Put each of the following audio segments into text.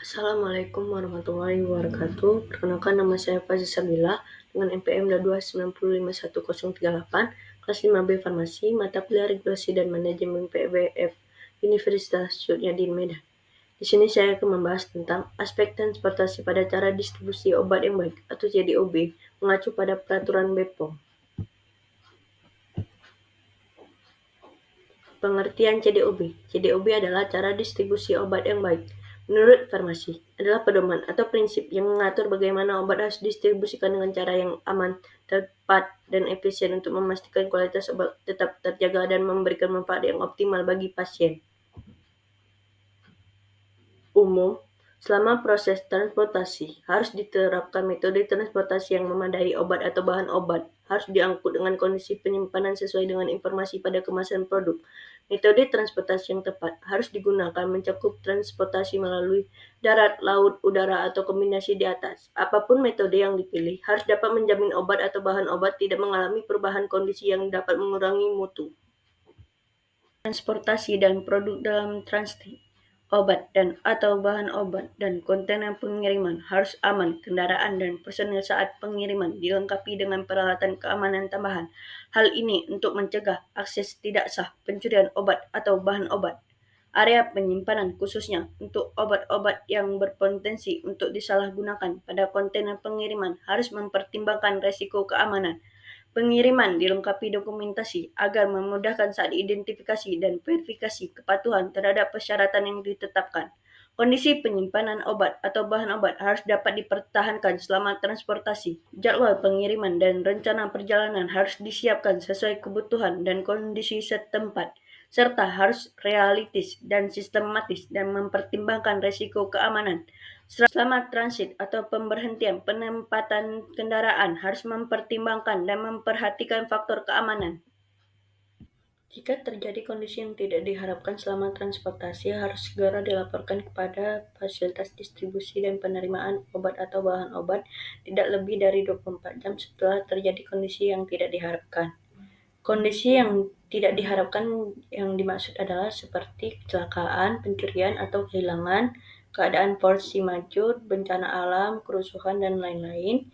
Assalamualaikum warahmatullahi wabarakatuh. Perkenalkan, nama saya Fazil Sabila dengan NPM 2905138, kelas 5B Farmasi, mata kuliah Regulasi dan Manajemen PBF, Universitas Syedin Medan. Di sini saya akan membahas tentang aspek transportasi pada cara distribusi obat yang baik atau JDOB, mengacu pada peraturan BPOM. Pengertian JDOB. JDOB adalah cara distribusi obat yang baik. Menurut farmasi, adalah pedoman atau prinsip yang mengatur bagaimana obat harus didistribusikan dengan cara yang aman, tepat, dan efisien untuk memastikan kualitas obat tetap terjaga dan memberikan manfaat yang optimal bagi pasien. Umum, selama proses transportasi, harus diterapkan metode transportasi yang memadai. Obat atau bahan obat harus diangkut dengan kondisi penyimpanan sesuai dengan informasi pada kemasan produk. Metode transportasi yang tepat harus digunakan mencakup transportasi melalui darat, laut, udara, atau kombinasi di atas. Apapun metode yang dipilih, harus dapat menjamin obat atau bahan obat tidak mengalami perubahan kondisi yang dapat mengurangi mutu. Transportasi dan produk dalam transit obat dan atau bahan obat dan kontainer pengiriman harus aman. Kendaraan dan personil saat pengiriman dilengkapi dengan peralatan keamanan tambahan. Hal ini untuk mencegah akses tidak sah, pencurian obat atau bahan obat. Area penyimpanan khususnya untuk obat-obat yang berpotensi untuk disalahgunakan pada kontainer pengiriman harus mempertimbangkan risiko keamanan. Pengiriman dilengkapi dokumentasi agar memudahkan saat identifikasi dan verifikasi kepatuhan terhadap persyaratan yang ditetapkan. Kondisi penyimpanan obat atau bahan obat harus dapat dipertahankan selama transportasi. Jadwal pengiriman dan rencana perjalanan harus disiapkan sesuai kebutuhan dan kondisi setempat, serta harus realistis dan sistematis dan mempertimbangkan risiko keamanan. Selama transit atau pemberhentian penempatan kendaraan harus mempertimbangkan dan memperhatikan faktor keamanan. Jika terjadi kondisi yang tidak diharapkan selama transportasi, harus segera dilaporkan kepada fasilitas distribusi dan penerimaan obat atau bahan obat tidak lebih dari 24 jam setelah terjadi kondisi yang tidak diharapkan. Kondisi yang tidak diharapkan yang dimaksud adalah seperti kecelakaan, pencurian atau kehilangan, keadaan force majeure, bencana alam, kerusuhan, dan lain-lain.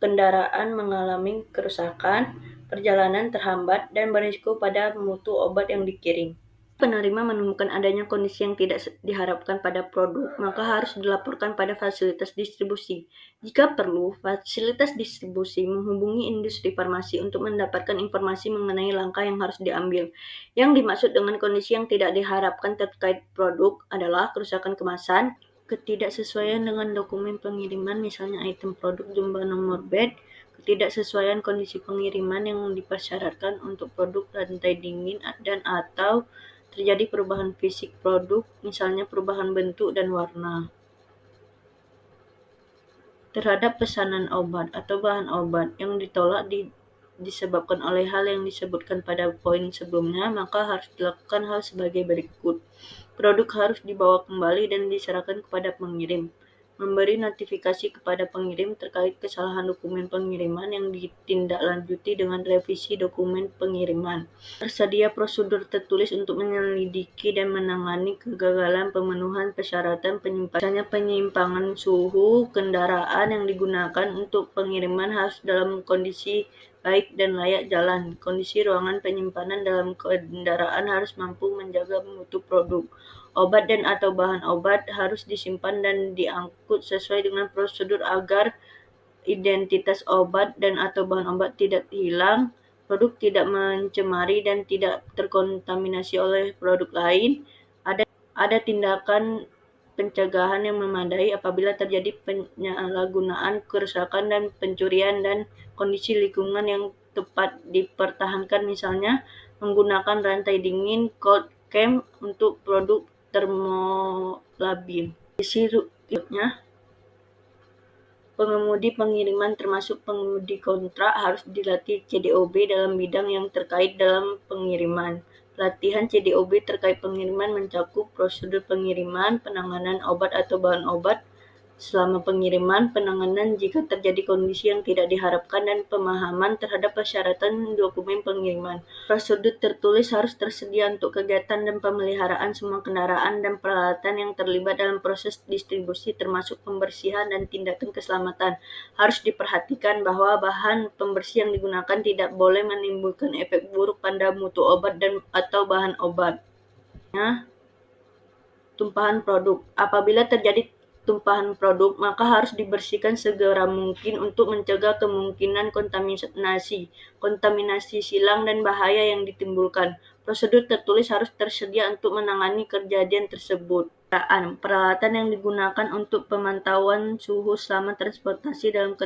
Kendaraan mengalami kerusakan, perjalanan terhambat, dan berisiko pada mutu obat yang dikirim. Penerima menemukan adanya kondisi yang tidak diharapkan pada produk, maka harus dilaporkan pada fasilitas distribusi. Jika perlu, fasilitas distribusi menghubungi industri farmasi untuk mendapatkan informasi mengenai langkah yang harus diambil. Yang dimaksud dengan kondisi yang tidak diharapkan terkait produk adalah kerusakan kemasan, ketidaksesuaian dengan dokumen pengiriman, misalnya item produk jumlah nomor batch, ketidaksesuaian kondisi pengiriman yang dipersyaratkan untuk produk rantai dingin dan atau terjadi perubahan fisik produk, misalnya perubahan bentuk dan warna. Terhadap pesanan obat atau bahan obat yang ditolak disebabkan oleh hal yang disebutkan pada poin sebelumnya, maka harus dilakukan hal sebagai berikut. Produk harus dibawa kembali dan diserahkan kepada pengirim. Memberi notifikasi kepada pengirim terkait kesalahan dokumen pengiriman yang ditindaklanjuti dengan revisi dokumen pengiriman. Tersedia prosedur tertulis untuk menyelidiki dan menangani kegagalan pemenuhan persyaratan penyimpangan suhu kendaraan yang digunakan untuk pengiriman harus dalam kondisi baik dan layak jalan. Kondisi ruangan penyimpanan dalam kendaraan harus mampu menjaga mutu produk. Obat dan atau bahan obat harus disimpan dan diangkut sesuai dengan prosedur agar identitas obat dan atau bahan obat tidak hilang, produk tidak mencemari dan tidak terkontaminasi oleh produk lain. Ada tindakan pencegahan yang memadai apabila terjadi penyalahgunaan, kerusakan, dan pencurian, dan kondisi lingkungan yang tepat dipertahankan, misalnya menggunakan rantai dingin cold cam untuk produk termolabil. Isi rutenya, pengemudi pengiriman termasuk pengemudi kontrak harus dilatih CDOB dalam bidang yang terkait dalam pengiriman. Pelatihan CDOB terkait pengiriman mencakup prosedur pengiriman, penanganan obat atau bahan obat, selama pengiriman, penanganan jika terjadi kondisi yang tidak diharapkan, dan pemahaman terhadap persyaratan dokumen pengiriman. Prosedur tertulis harus tersedia untuk kegiatan dan pemeliharaan semua kendaraan dan peralatan yang terlibat dalam proses distribusi, termasuk pembersihan dan tindakan keselamatan. Harus diperhatikan bahwa bahan pembersih yang digunakan tidak boleh menimbulkan efek buruk pada mutu obat dan atau bahan obat. Tumpahan produk. Apabila terjadi tumpahan produk, maka harus dibersihkan segera mungkin untuk mencegah kemungkinan kontaminasi silang dan bahaya yang ditimbulkan. Prosedur tertulis harus tersedia untuk menangani kejadian tersebut. Peralatan yang digunakan untuk pemantauan suhu selama transportasi dalam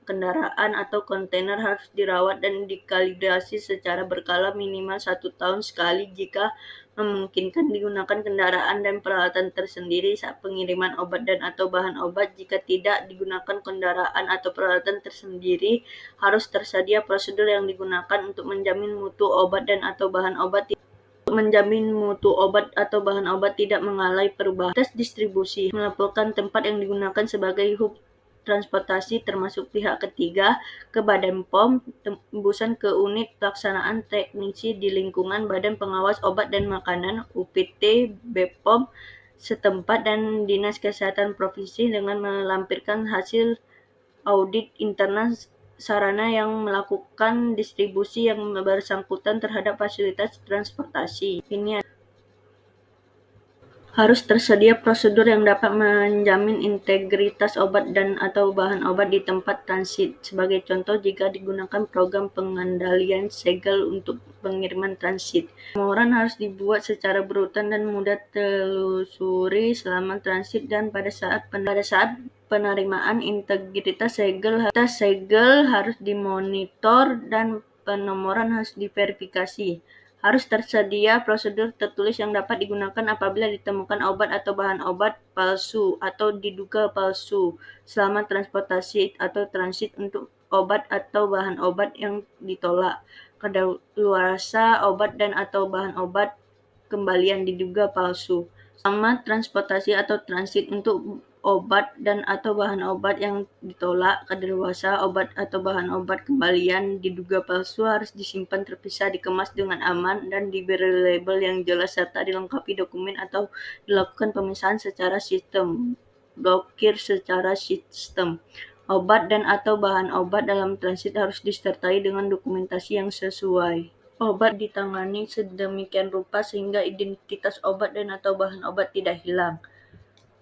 kendaraan atau kontainer harus dirawat dan dikalibrasi secara berkala minimal 1 tahun sekali jika memungkinkan digunakan kendaraan dan peralatan tersendiri saat pengiriman obat dan atau bahan obat. Jika tidak digunakan kendaraan atau peralatan tersendiri, harus tersedia prosedur yang digunakan untuk menjamin mutu obat dan atau bahan obat tidak mengalami perubahan. Tes distribusi melaporkan tempat yang digunakan sebagai hub transportasi termasuk pihak ketiga ke Badan POM, tembusan ke unit pelaksanaan teknisi di lingkungan Badan Pengawas Obat dan Makanan (UPT) BPOM setempat dan Dinas Kesehatan Provinsi dengan melampirkan hasil audit internal sarana yang melakukan distribusi yang bersangkutan terhadap fasilitas transportasi. Ini harus tersedia prosedur yang dapat menjamin integritas obat dan atau bahan obat di tempat transit. Sebagai contoh, jika digunakan program pengendalian segel untuk pengiriman transit, laporan harus dibuat secara berurutan dan mudah telusuri selama transit dan pada saat penerimaan. Integritas segel harus dimonitor dan penomoran harus diverifikasi. Harus tersedia prosedur tertulis yang dapat digunakan apabila ditemukan obat atau bahan obat palsu atau diduga palsu selama transportasi atau transit untuk obat atau bahan obat yang ditolak. Kadaluarsa obat dan atau bahan obat kembalian diduga palsu. Selama transportasi atau transit untuk obat dan atau bahan obat yang ditolak, kadaluarsa obat atau bahan obat kembalian diduga palsu harus disimpan terpisah, dikemas dengan aman, dan diberi label yang jelas serta dilengkapi dokumen atau dilakukan pemisahan secara sistem. Blokir secara sistem. Obat dan atau bahan obat dalam transit harus disertai dengan dokumentasi yang sesuai. Obat ditangani sedemikian rupa sehingga identitas obat dan atau bahan obat tidak hilang.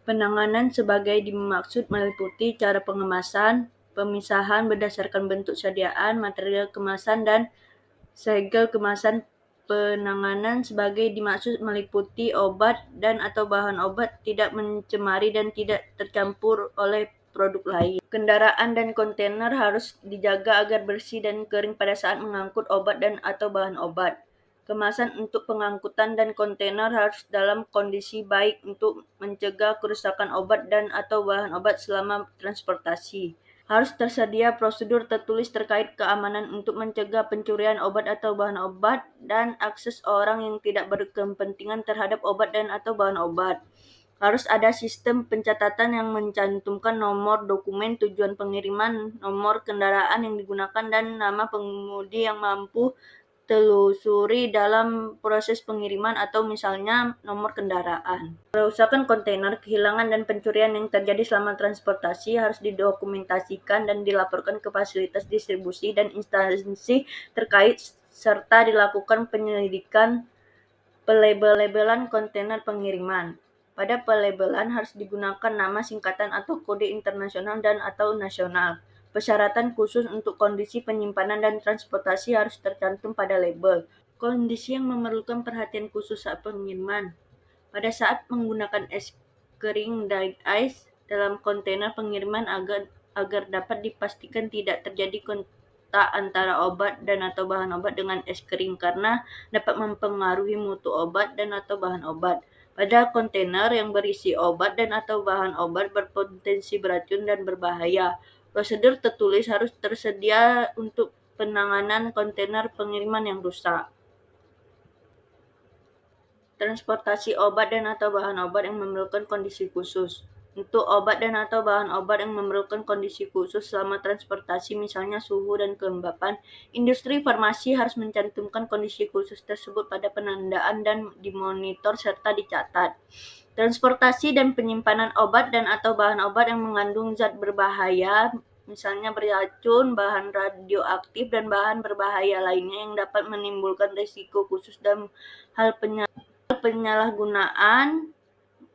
Penanganan sebagai dimaksud meliputi cara pengemasan, pemisahan berdasarkan bentuk sediaan, material kemasan, dan segel kemasan. Penanganan sebagai dimaksud meliputi obat dan atau bahan obat tidak mencemari dan tidak tercampur oleh produk lain. Kendaraan dan kontainer harus dijaga agar bersih dan kering pada saat mengangkut obat dan atau bahan obat. Kemasan untuk pengangkutan dan kontainer harus dalam kondisi baik untuk mencegah kerusakan obat dan atau bahan obat selama transportasi. Harus tersedia prosedur tertulis terkait keamanan untuk mencegah pencurian obat atau bahan obat dan akses orang yang tidak berkepentingan terhadap obat dan atau bahan obat. Harus ada sistem pencatatan yang mencantumkan nomor dokumen tujuan pengiriman, nomor kendaraan yang digunakan, dan nama pengemudi yang mampu telusuri dalam proses pengiriman atau misalnya nomor kendaraan. Kerusakan kontainer, kehilangan, dan pencurian yang terjadi selama transportasi harus didokumentasikan dan dilaporkan ke fasilitas distribusi dan instansi terkait serta dilakukan penyelidikan. Pelabel-labelan kontainer pengiriman. Pada pelabelan harus digunakan nama singkatan atau kode internasional dan atau nasional. Persyaratan khusus untuk kondisi penyimpanan dan transportasi harus tercantum pada label. Kondisi yang memerlukan perhatian khusus saat pengiriman. Pada saat menggunakan es kering dried ice dalam kontainer pengiriman agar dapat dipastikan tidak terjadi kontak antara obat dan atau bahan obat dengan es kering karena dapat mempengaruhi mutu obat dan atau bahan obat. Pada kontainer yang berisi obat dan atau bahan obat berpotensi beracun dan berbahaya. Prosedur tertulis harus tersedia untuk penanganan kontainer pengiriman yang rusak. Transportasi obat dan atau bahan obat yang memerlukan kondisi khusus. untuk obat dan atau bahan obat yang memerlukan kondisi khusus selama transportasi, misalnya suhu dan kelembapan, industri farmasi harus mencantumkan kondisi khusus tersebut pada penandaan dan dimonitor serta dicatat. Transportasi dan penyimpanan obat dan atau bahan obat yang mengandung zat berbahaya, misalnya beracun, bahan radioaktif, dan bahan berbahaya lainnya yang dapat menimbulkan risiko khusus dalam hal penyalahgunaan,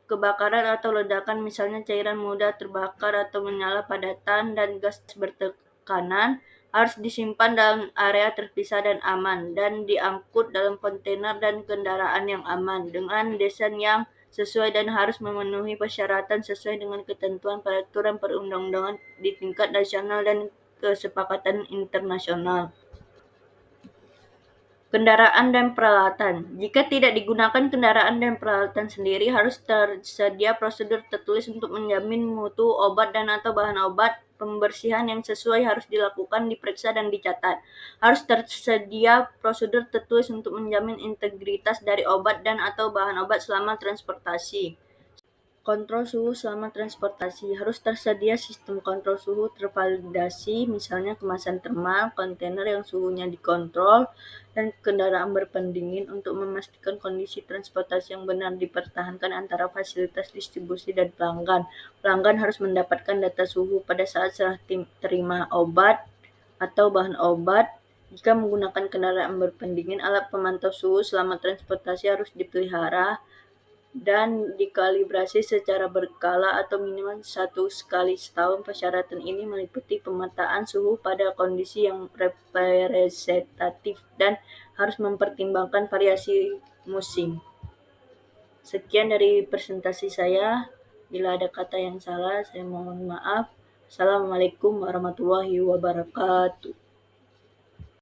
kebakaran atau ledakan, misalnya cairan mudah terbakar atau menyala padatan dan gas bertekanan, harus disimpan dalam area terpisah dan aman, dan diangkut dalam kontainer dan kendaraan yang aman dengan desain yang sesuai dan harus memenuhi persyaratan sesuai dengan ketentuan peraturan perundang-undangan di tingkat nasional dan kesepakatan internasional. Kendaraan dan peralatan. Jika tidak digunakan kendaraan dan peralatan sendiri, harus tersedia prosedur tertulis untuk menjamin mutu obat dan atau bahan obat. Pembersihan yang sesuai harus dilakukan, diperiksa, dan dicatat. Harus tersedia prosedur tertulis untuk menjamin integritas dari obat dan atau bahan obat selama transportasi. Kontrol suhu selama transportasi. Harus tersedia sistem kontrol suhu tervalidasi, misalnya kemasan termal, kontainer yang suhunya dikontrol, dan kendaraan berpendingin untuk memastikan kondisi transportasi yang benar dipertahankan antara fasilitas distribusi dan pelanggan. Pelanggan harus mendapatkan data suhu pada saat serah terima obat atau bahan obat. Jika menggunakan kendaraan berpendingin, alat pemantau suhu selama transportasi harus dipelihara dan dikalibrasi secara berkala atau minimal 1 kali setahun. Persyaratan ini meliputi pemetaan suhu pada kondisi yang representatif dan harus mempertimbangkan variasi musim. Sekian dari presentasi saya. Bila ada kata yang salah, saya mohon maaf. Assalamualaikum warahmatullahi wabarakatuh.